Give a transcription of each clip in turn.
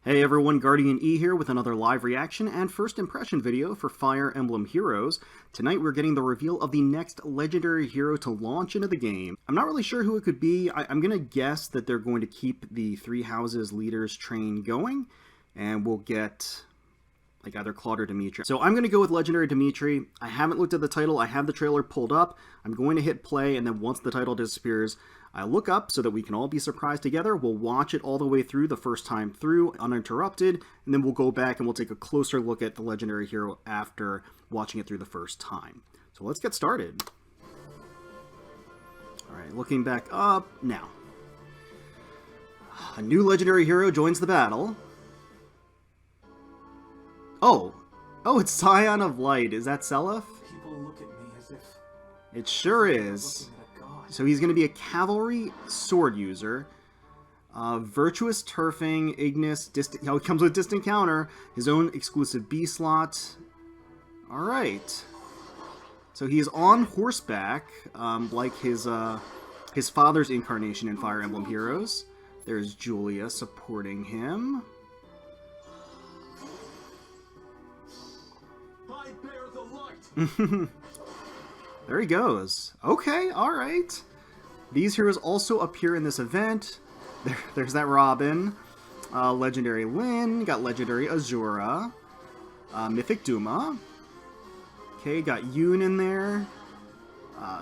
Hey everyone, GuardianE here with another live reaction and first impression video for Fire Emblem Heroes. Tonight we're getting the reveal of the next legendary hero to launch into the game. I'm not really sure who it could be. I'm going to guess that they're going to keep the Three Houses Leaders train going, and we'll get like either Claude or Dimitri. So I'm going to go with Legendary Dimitri. I haven't looked at the title. I have the trailer pulled up. I'm going to hit play, and then once the title disappears, I look up so that we can all be surprised together. We'll watch it all the way through the first time through, uninterrupted, and then we'll go back and we'll take a closer look at the legendary hero after watching it through the first time. So let's get started. Alright, looking back up now. A new legendary hero joins the battle. Oh, it's Scion of Light. Is that Seliph? People look at me as if It sure is. So he's going to be a cavalry sword user. Virtuous turfing, Ignis, he comes with distant counter, his own exclusive B slot. Alright. So he is on horseback, like his father's incarnation in Fire Emblem Heroes. There's Julia supporting him. I bear the light. There he goes. Okay, alright. These heroes also appear in this event. There's that Robin. Legendary Lyn. Got Legendary Azura. Mythic Duma. Okay, got Yoon in there.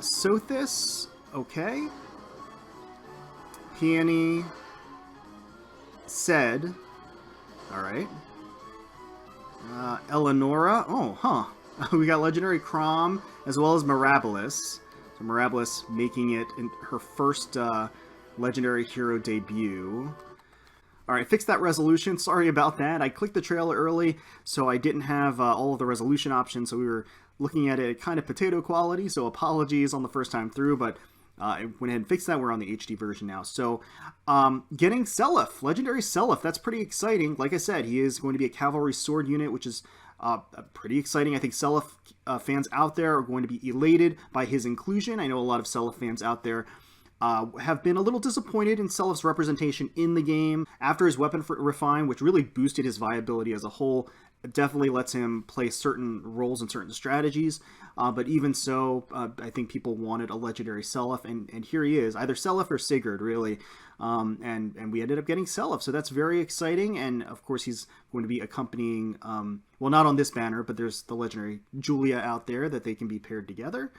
Sothis. Okay. Peony. Sed. Alright. Eleonora. Oh, huh. We got Legendary Chrom, as well as Mirabilis. So Mirabilis making it in her first Legendary Hero debut. Alright, fix that resolution. Sorry about that. I clicked the trailer early, so I didn't have all of the resolution options, so we were looking at it kind of potato quality, so apologies on the first time through, but I went ahead and fixed that. We're on the HD version now. So, getting Seliph, Legendary Seliph, that's pretty exciting. Like I said, he is going to be a cavalry sword unit, which is pretty exciting. I think Seliph fans out there are going to be elated by his inclusion. I know a lot of Seliph fans out there have been a little disappointed in Seliph's representation in the game. After his weapon refine, which really boosted his viability as a whole, it definitely lets him play certain roles and certain strategies. But even so, I think people wanted a legendary Seliph, and here he is, either Seliph or Sigurd, really. And we ended up getting Seliph, so that's very exciting. And of course, he's going to be accompanying, well, not on this banner, but there's the legendary Julia out there that they can be paired together.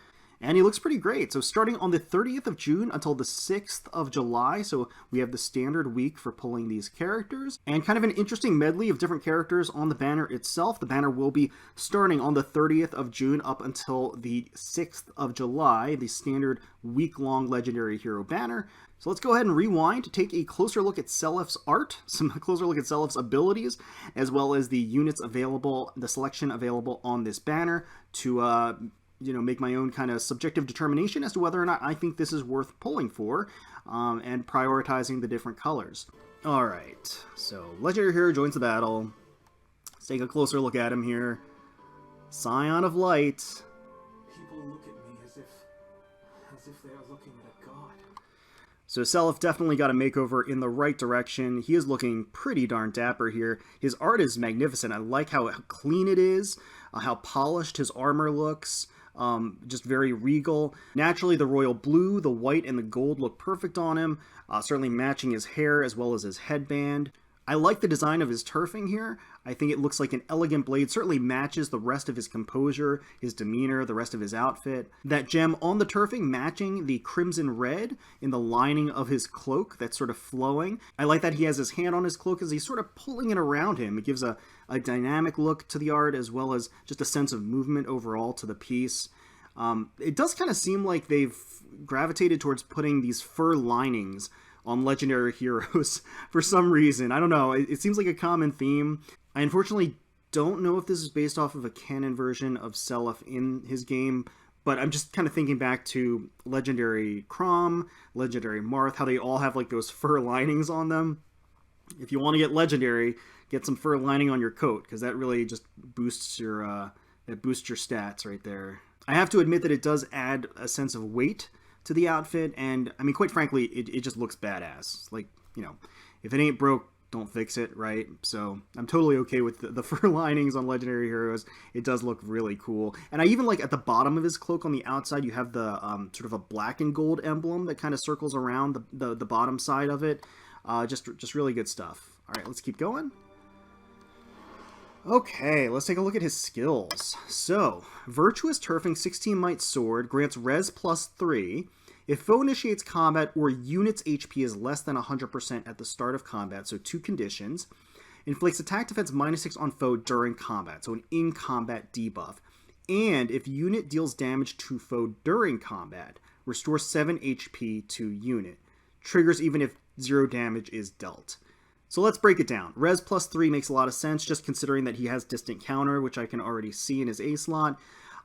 And he looks pretty great. So starting on the 30th of June until the 6th of July, so we have the standard week for pulling these characters. And kind of an interesting medley of different characters on the banner itself. The banner will be starting on the 30th of June up until the 6th of July, the standard week-long Legendary Hero banner. So let's go ahead and rewind to take a closer look at Seliph's art, some closer look at Seliph's abilities, as well as the units available, the selection available on this banner to make my own kind of subjective determination as to whether or not I think this is worth pulling for, and prioritizing the different colors. Alright, so Legendary Hero joins the battle. Let's take a closer look at him here. Scion of Light. People look at me as if they are looking at a god. So Seliph definitely got a makeover in the right direction. He is looking pretty darn dapper here. His art is magnificent. I like how clean it is, how polished his armor looks. Just very regal. Naturally, the royal blue, the white, and the gold look perfect on him, certainly matching his hair as well as his headband. I like the design of his turfing here. I think it looks like an elegant blade, certainly matches the rest of his composure, his demeanor, the rest of his outfit. That gem on the turfing matching the crimson red in the lining of his cloak that's sort of flowing. I like that he has his hand on his cloak as he's sort of pulling it around him. It gives a dynamic look to the art as well as just a sense of movement overall to the piece. It does kind of seem like they've gravitated towards putting these fur linings on legendary heroes for some reason. I don't know. It seems like a common theme. I unfortunately don't know if this is based off of a canon version of Seliph in his game, but I'm just kind of thinking back to Legendary Chrom, Legendary Marth, how they all have like those fur linings on them. If you want to get legendary, get some fur lining on your coat, because that really just boosts your stats right there. I have to admit that it does add a sense of weight to the outfit, and I mean, quite frankly, it just looks badass. Like, you know, if it ain't broke, don't fix it, right? So I'm totally okay with the fur linings on Legendary Heroes. It does look really cool. And I even like at the bottom of his cloak on the outside, you have the sort of a black and gold emblem that kind of circles around the bottom side of it. Just really good stuff. All right, let's keep going. Okay, let's take a look at his skills. So, Virtuous Turfing 16 Might Sword grants Res plus 3. If foe initiates combat or unit's HP is less than 100% at the start of combat, so 2 conditions, inflicts attack defense -6 on foe during combat, so an in-combat debuff. And if unit deals damage to foe during combat, restores 7 HP to unit. Triggers even if 0 damage is dealt. So let's break it down. Res plus 3 makes a lot of sense, just considering that he has Distant Counter, which I can already see in his A slot.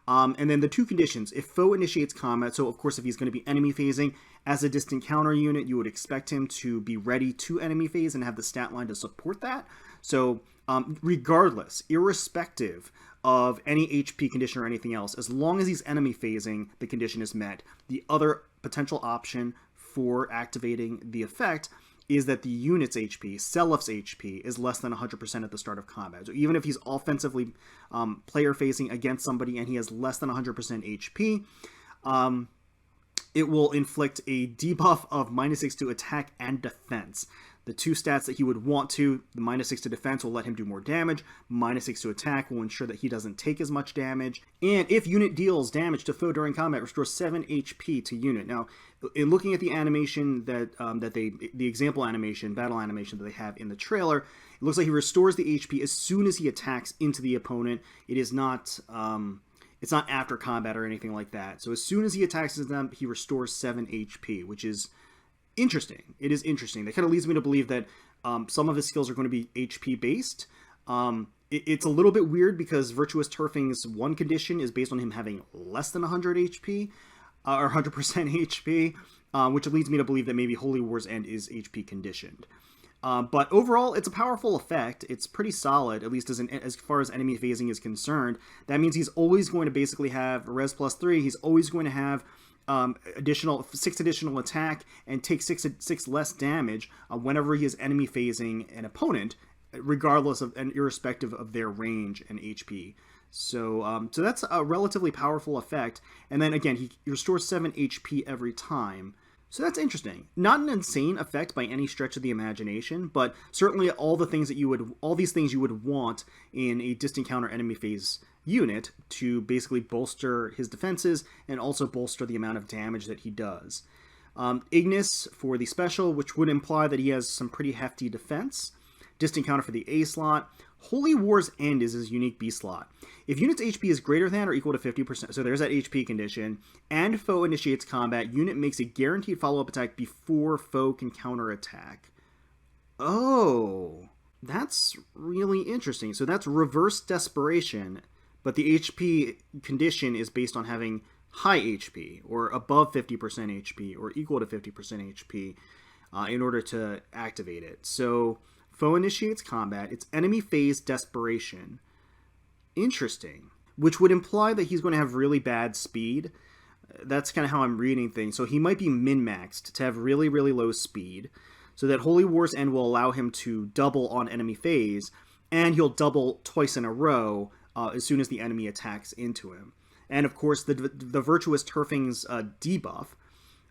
And then the 2 conditions. If foe initiates combat, so of course if he's going to be enemy phasing, as a Distant Counter unit, you would expect him to be ready to enemy phase and have the stat line to support that. So regardless, irrespective of any HP condition or anything else, as long as he's enemy phasing, the condition is met. The other potential option for activating the effect is that the unit's HP, Seliph's HP, is less than 100% at the start of combat. So even if he's offensively player-facing against somebody and he has less than 100% HP, it will inflict a debuff of -6 to attack and defense. The 2 stats that he would want to, the -6 to defense will let him do more damage, -6 to attack will ensure that he doesn't take as much damage, and if unit deals damage to foe during combat, restores 7 HP to unit. Now, in looking at the animation the example animation, battle animation that they have in the trailer, it looks like he restores the HP as soon as he attacks into the opponent. It is not... it's not after combat or anything like that. So as soon as he attacks them, he restores 7 HP, which is interesting. It is interesting. That kind of leads me to believe that some of his skills are going to be HP based. It's a little bit weird because Virtuous Turfing's one condition is based on him having less than 100 HP, or 100% HP, which leads me to believe that maybe Holy War's End is HP conditioned. But overall, it's a powerful effect. It's pretty solid, at least as far as enemy phasing is concerned. That means he's always going to basically have Res plus 3. He's always going to have 6 additional attack and take 6 less damage whenever he is enemy phasing an opponent, regardless of and irrespective of their range and HP. So that's a relatively powerful effect. And then again, he restores 7 HP every time. So that's interesting. Not an insane effect by any stretch of the imagination, but certainly all these things you would want in a distant counter enemy phase unit to basically bolster his defenses and also bolster the amount of damage that he does. Ignis for the special, which would imply that he has some pretty hefty defense. Distant counter for the A slot. Holy War's End is his unique B slot. If unit's HP is greater than or equal to 50%, so there's that HP condition, and foe initiates combat, unit makes a guaranteed follow-up attack before foe can counterattack. Oh, that's really interesting. So that's reverse desperation, but the HP condition is based on having high HP, or above 50% HP, or equal to 50% HP, in order to activate it. So foe initiates combat. It's enemy phase desperation. Interesting. Which would imply that he's going to have really bad speed. That's kind of how I'm reading things. So he might be min-maxed to have really, really low speed, so that Holy War's End will allow him to double on enemy phase, and he'll double twice in a row as soon as the enemy attacks into him. And of course, the Virtuous Turfing's debuff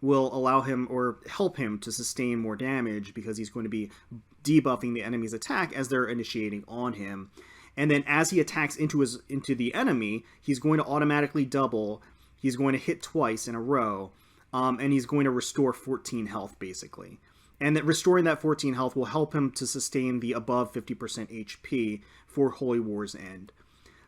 will allow him or help him to sustain more damage because he's going to be debuffing the enemy's attack as they're initiating on him. And then as he attacks into the enemy, he's going to automatically double. He's going to hit twice in a row, and he's going to restore 14 health, basically. And that restoring that 14 health will help him to sustain the above 50% HP for Holy War's End.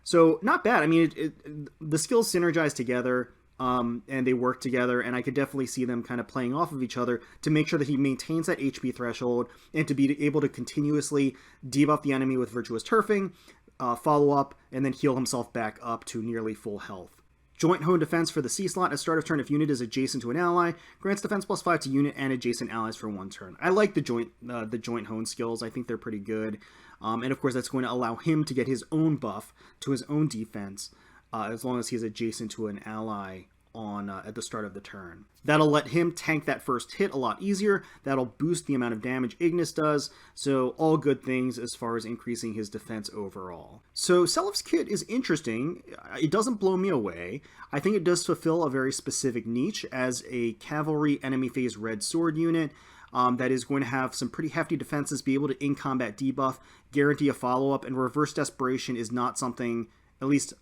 So, not bad. I mean, the skills synergize together, and they work together, and I could definitely see them kind of playing off of each other to make sure that he maintains that HP threshold and to be able to continuously debuff the enemy with Virtuous Turfing, follow up, and then heal himself back up to nearly full health. Joint Hone Defense for the C slot. At start of turn, if unit is adjacent to an ally, grants defense +5 to unit and adjacent allies for 1 turn. I like the Joint Hone skills. I think they're pretty good. And of course, that's going to allow him to get his own buff to his own defense, as long as he's adjacent to an ally on at the start of the turn. That'll let him tank that first hit a lot easier. That'll boost the amount of damage Ignis does. So all good things as far as increasing his defense overall. So Seliph's kit is interesting. It doesn't blow me away. I think it does fulfill a very specific niche as a cavalry enemy phase red sword unit. That is going to have some pretty hefty defenses, be able to in-combat debuff, guarantee a follow-up, and reverse desperation is not something, at least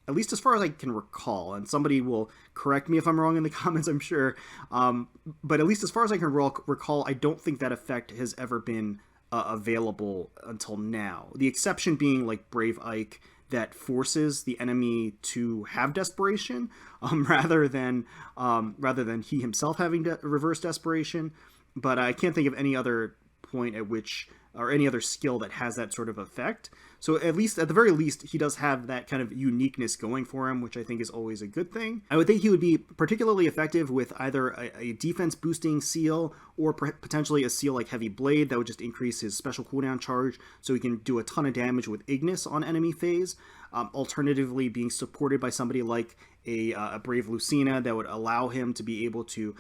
as far as I can recall, and somebody will correct me if I'm wrong in the comments, I'm sure, but at least as far as I can recall, I don't think that effect has ever been available until now. The exception being like Brave Ike, that forces the enemy to have desperation, rather than he himself having reverse desperation. But I can't think of any other point at which, or any other skill that has that sort of effect. So at the very least, he does have that kind of uniqueness going for him, which I think is always a good thing. I would think he would be particularly effective with either a defense boosting seal or potentially a seal like Heavy Blade that would just increase his special cooldown charge so he can do a ton of damage with Ignis on enemy phase. Alternatively, being supported by somebody like a Brave Lucina that would allow him to be able to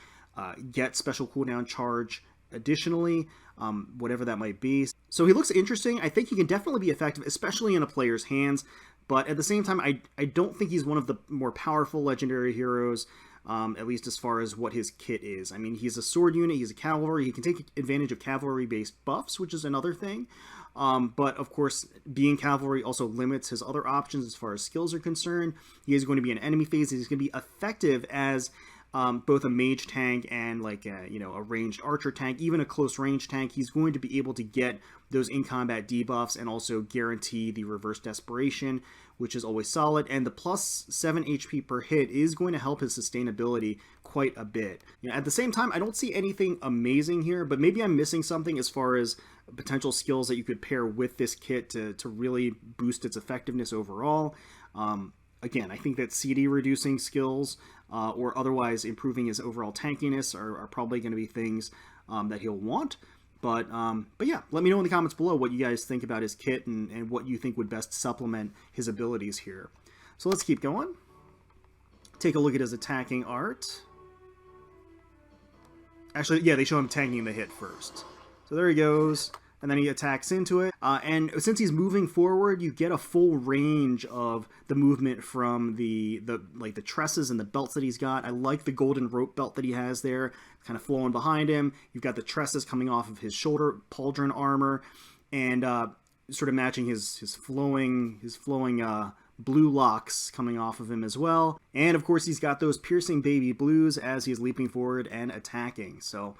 get special cooldown charge additionally, whatever that might be. So he looks interesting. I think he can definitely be effective, especially in a player's hands, but at the same time, I don't think he's one of the more powerful legendary heroes, at least as far as what his kit is. I mean, he's a sword unit, he's a cavalry, he can take advantage of cavalry-based buffs, which is another thing. But of course, being cavalry also limits his other options as far as skills are concerned. He is going to be an enemy phase, he's going to be effective as both a mage tank and like a ranged archer tank, even a close range tank. He's going to be able to get those in-combat debuffs and also guarantee the reverse desperation, which is always solid. And the plus 7 HP per hit is going to help his sustainability quite a bit. At the same time, I don't see anything amazing here, but maybe I'm missing something as far as potential skills that you could pair with this kit to really boost its effectiveness overall. Again, I think that CD reducing skills or otherwise improving his overall tankiness are probably going to be things that he'll want. But yeah, let me know in the comments below what you guys think about his kit and what you think would best supplement his abilities here. So let's keep going. Take a look at his attacking art. Actually, yeah, they show him tanking the hit first. So there he goes. And then he attacks into it. And since he's moving forward, you get a full range of the movement from the tresses and the belts that he's got. I like the golden rope belt that he has there, kind of flowing behind him. You've got the tresses coming off of his shoulder pauldron armor, and sort of matching his flowing blue locks coming off of him as well. And of course, he's got those piercing baby blues as he's leaping forward and attacking. So,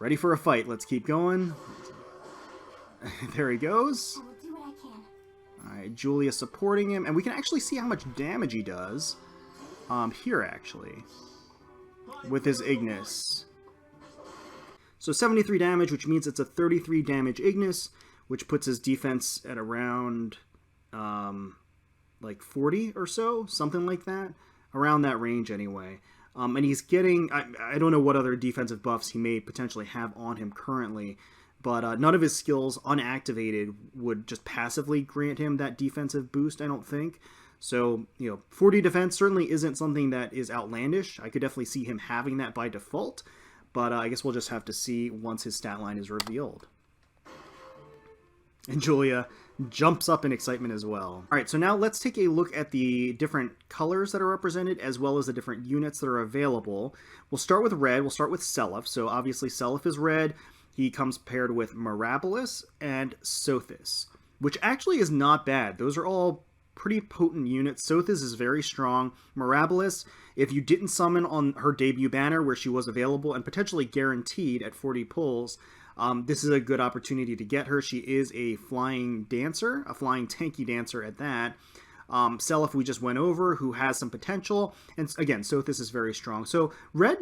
ready for a fight. Let's keep going. There he goes. I will do what I can. Alright, Julia supporting him, and we can actually see how much damage he does here, actually, with his Ignis. So 73 damage, which means it's a 33 damage Ignis, which puts his defense at around like 40 or so, something like that, around that range anyway. And he's getting, I don't know what other defensive buffs he may potentially have on him currently, but none of his skills unactivated would just passively grant him that defensive boost, I don't think. So, 40 defense certainly isn't something that is outlandish. I could definitely see him having that by default, but I guess we'll just have to see once his stat line is revealed. And Julia jumps up in excitement as well. Alright, so now let's take a look at the different colors that are represented, as well as the different units that are available. We'll start with red. We'll start with Seliph. So obviously Seliph is red. He comes paired with Mirabilis and Sothis, which actually is not bad. Those are all pretty potent units. Sothis is very strong. Mirabilis, if you didn't summon on her debut banner where she was available and potentially guaranteed at 40 pulls, this is a good opportunity to get her. She is a flying dancer, a flying tanky dancer at that. Seliph we just went over, who has some potential, and again, Sothis is very strong. So red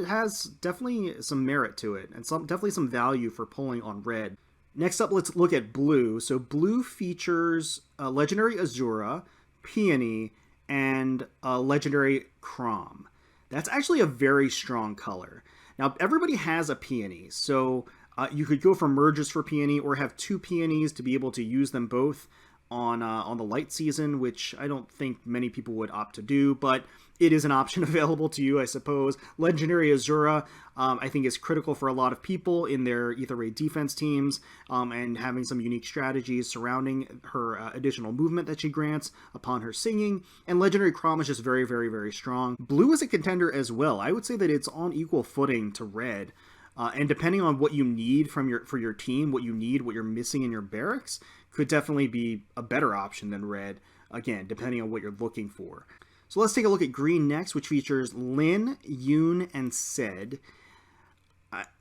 has definitely some merit to it, and definitely some value for pulling on red. Next up, let's look at blue. So blue features legendary Azura, Peony, and legendary Chrom. That's actually a very strong color. Now everybody has a Peony, so you could go for merges for Peony or have two Peonies to be able to use them both on the light season, which I don't think many people would opt to do, but it is an option available to you, I suppose. Legendary Azura, I think, is critical for a lot of people in their Ether Ray defense teams, and having some unique strategies surrounding her additional movement that she grants upon her singing. And Legendary Chrom is just very, very, very strong. Blue is a contender as well. I would say that it's on equal footing to red. And depending on what you need for your team, what you're missing in your barracks, could definitely be a better option than red, again, depending on what you're looking for. So let's take a look at green next, which features Lyn, Yoon, and Sed.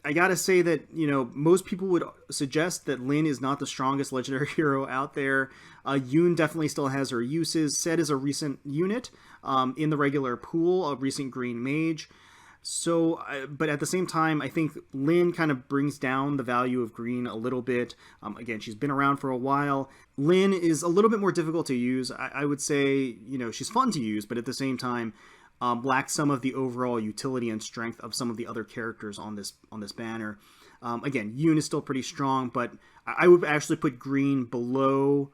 I gotta say that, most people would suggest that Lyn is not the strongest legendary hero out there. Yoon definitely still has her uses. Sed is a recent unit in the regular pool, a recent green mage. So, but at the same time, I think Lyn kind of brings down the value of green a little bit. Again, she's been around for a while. Lyn is a little bit more difficult to use. I would say, she's fun to use, but at the same time, lacks some of the overall utility and strength of some of the other characters on this banner. Again, Yoon is still pretty strong, but I would actually put green below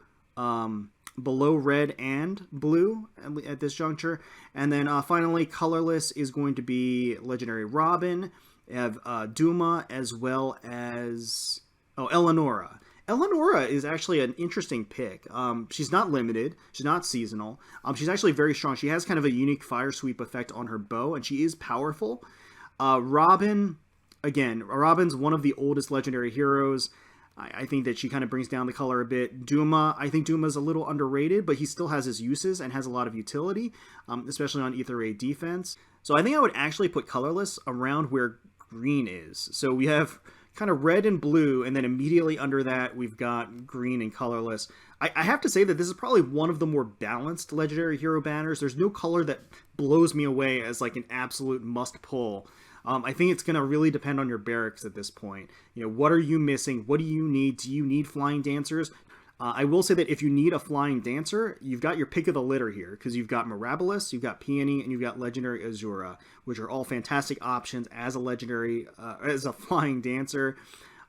red and blue at this juncture. And then finally, colorless is going to be Legendary Robin, Duma, as well as Eleonora. Eleonora is actually an interesting pick. She's not limited. She's not seasonal. She's actually very strong. She has kind of a unique fire sweep effect on her bow, and she is powerful. Robin, again, Robin's one of the oldest legendary heroes. I think that she kind of brings down the color a bit. Duma, I think Duma's a little underrated, but he still has his uses and has a lot of utility, especially on Ether Ray defense. So I think I would actually put colorless around where green is. So we have kind of red and blue, and then immediately under that we've got green and colorless. I have to say that this is probably one of the more balanced legendary hero banners. There's no color that blows me away as like an absolute must pull. I think it's going to really depend on your barracks at this point. What are you missing? What do you need? Do you need flying dancers? I will say that if you need a flying dancer, you've got your pick of the litter here, because you've got Mirabilis, you've got Peony, and you've got Legendary Azura, which are all fantastic options as a legendary, as a flying dancer.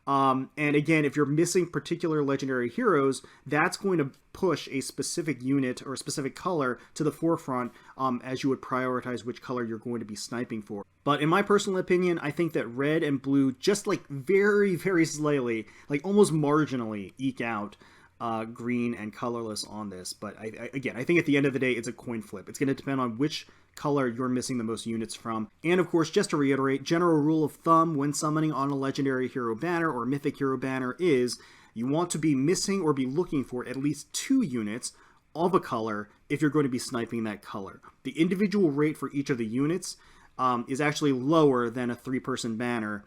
And again, if you're missing particular legendary heroes, that's going to push a specific unit or a specific color to the forefront as you would prioritize which color you're going to be sniping for. But in my personal opinion, I think that red and blue just like very, very slightly, like almost marginally eke out green and colorless on this. But again, I think at the end of the day, it's a coin flip. It's going to depend on which color you're missing the most units from. And of course, just to reiterate, general rule of thumb when summoning on a legendary hero banner or mythic hero banner is you want to be missing or be looking for at least 2 units of a color if you're going to be sniping that color. The individual rate for each of the units is actually lower than a 3-person banner.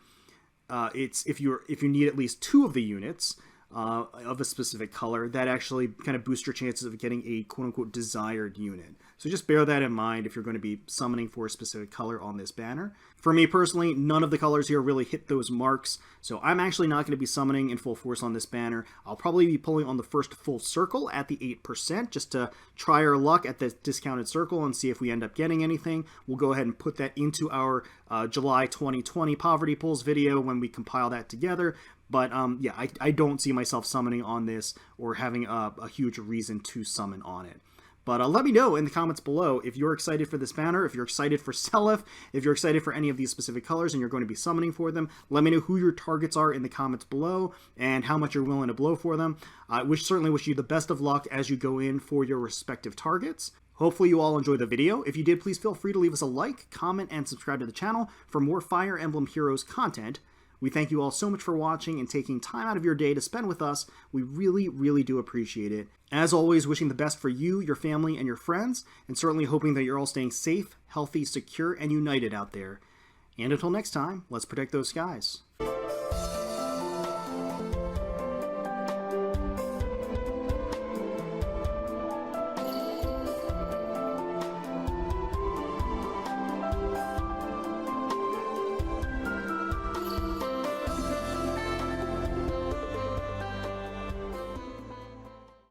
It's if you need at least 2 of the units of a specific color, that actually kind of boosts your chances of getting a quote-unquote desired unit. So just bear that in mind if you're going to be summoning for a specific color on this banner. For me personally, none of the colors here really hit those marks, so I'm actually not going to be summoning in full force on this banner. I'll probably be pulling on the first full circle at the 8% just to try our luck at the discounted circle and see if we end up getting anything. We'll go ahead and put that into our July 2020 poverty pulls video when we compile that together. But yeah, I don't see myself summoning on this or having a huge reason to summon on it. But let me know in the comments below if you're excited for this banner, if you're excited for Seliph, if you're excited for any of these specific colors and you're going to be summoning for them. Let me know who your targets are in the comments below and how much you're willing to blow for them. I certainly wish you the best of luck as you go in for your respective targets. Hopefully you all enjoyed the video. If you did, please feel free to leave us a like, comment, and subscribe to the channel for more Fire Emblem Heroes content. We thank you all so much for watching and taking time out of your day to spend with us. We really, really do appreciate it. As always, wishing the best for you, your family, and your friends, and certainly hoping that you're all staying safe, healthy, secure, and united out there. And until next time, let's protect those skies.